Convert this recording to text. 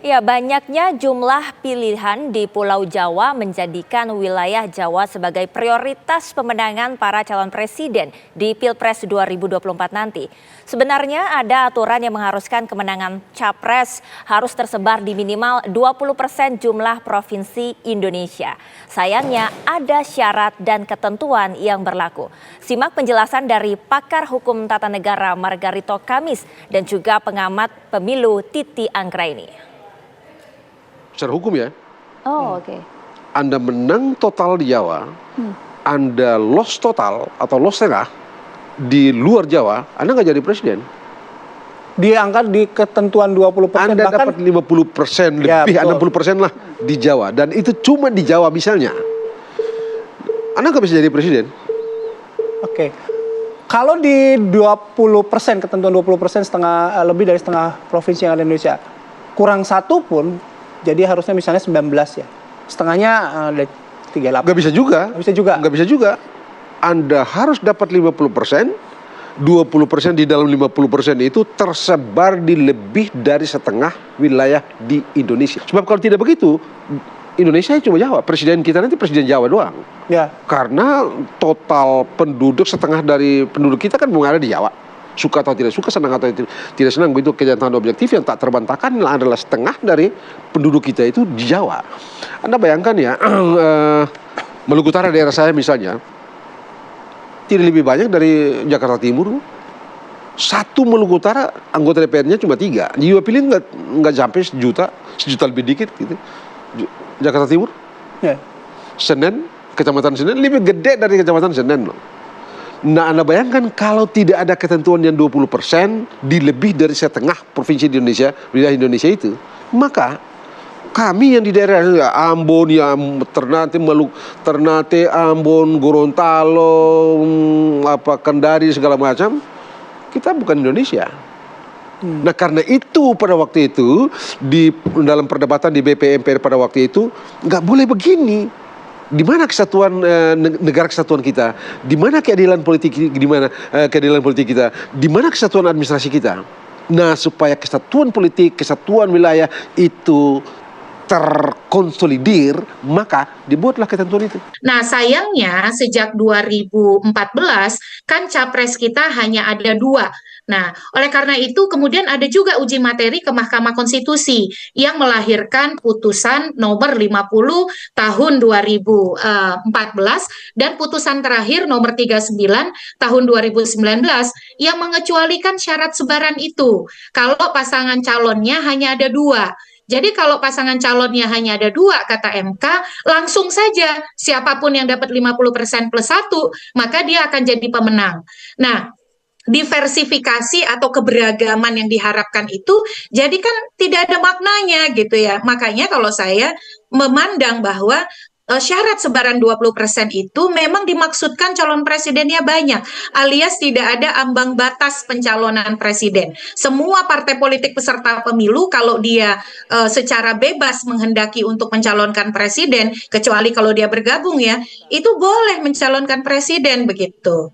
Ya, banyaknya jumlah pilihan di Pulau Jawa menjadikan wilayah Jawa sebagai prioritas pemenangan para calon presiden di Pilpres 2024 nanti. Sebenarnya ada aturan yang mengharuskan kemenangan capres harus tersebar di minimal 20% jumlah provinsi Indonesia. Sayangnya ada syarat dan ketentuan yang berlaku. Simak penjelasan dari pakar hukum tata negara Margarito Kamis dan juga pengamat pemilu Titi Anggraini. Secara hukum ya, Oke. Anda menang total di Jawa, Anda loss total atau loss setengah di luar Jawa, Anda nggak jadi presiden. Diangkat di ketentuan 20%, Anda bahkan dapat 50% Ya, lebih, betul. 60% lah di Jawa. Dan itu cuma di Jawa misalnya. Anda nggak bisa jadi presiden. Oke. Kalau di 20%, ketentuan 20%, setengah, lebih dari setengah provinsi yang ada di Indonesia, kurang satu pun, jadi harusnya misalnya 19 ya. Setengahnya dari 38. Nggak bisa juga. Nggak bisa juga. Nggak bisa juga. Anda harus dapat 50%, 20% di dalam 50% itu tersebar di lebih dari setengah wilayah di Indonesia. Sebab kalau tidak begitu, Indonesia cuma Jawa. Presiden kita nanti presiden Jawa doang. Ya. Karena total penduduk, setengah dari penduduk kita kan ada di Jawa. Suka atau tidak suka, senang atau tidak senang, begitu kenyataan objektif yang tak terbantahkan adalah setengah dari penduduk kita itu di Jawa. Anda bayangkan ya, Maluku Utara daerah saya misalnya, tidak lebih banyak dari Jakarta Timur. Satu Maluku Utara anggota DPR-nya cuma 3. Jiwa pilih nggak sampai sejuta lebih dikit gitu. Jakarta Timur, Ya. Senen, Kecamatan Senen lebih gede dari Kecamatan Senen loh. Nah, Anda bayangkan kalau tidak ada ketentuan yang 20% di lebih dari setengah provinsi di Indonesia, wilayah Indonesia itu, maka kami yang di daerah Ambon, ya Ternate, Ambon, Gorontalo, Kendari segala macam, kita bukan Indonesia. Nah, karena itu pada waktu itu dalam perdebatan di BPM MPR pada waktu itu nggak boleh begini. Di mana kesatuan negara kesatuan kita? Di mana keadilan politik? Di mana keadilan politik kita? Di mana kesatuan administrasi kita? Nah, supaya kesatuan politik, kesatuan wilayah itu terkonsolidir, maka dibuatlah ketentuan itu. Nah, sayangnya sejak 2014 kan capres kita hanya ada 2. Nah, oleh karena itu kemudian ada juga uji materi ke Mahkamah Konstitusi yang melahirkan putusan nomor 50 tahun 2014 dan putusan terakhir nomor 39 tahun 2019 yang mengecualikan syarat sebaran itu. Kalau pasangan calonnya hanya ada 2. Jadi kalau pasangan calonnya hanya ada 2, kata MK, langsung saja siapapun yang dapat 50% plus 1, maka dia akan jadi pemenang. Nah, diversifikasi atau keberagaman yang diharapkan itu jadi kan tidak ada maknanya gitu ya. Makanya kalau saya memandang bahwa syarat sebaran 20% itu memang dimaksudkan calon presidennya banyak, alias tidak ada ambang batas pencalonan presiden. Semua partai politik peserta pemilu kalau dia secara bebas menghendaki untuk mencalonkan presiden, kecuali kalau dia bergabung ya, itu boleh mencalonkan presiden begitu.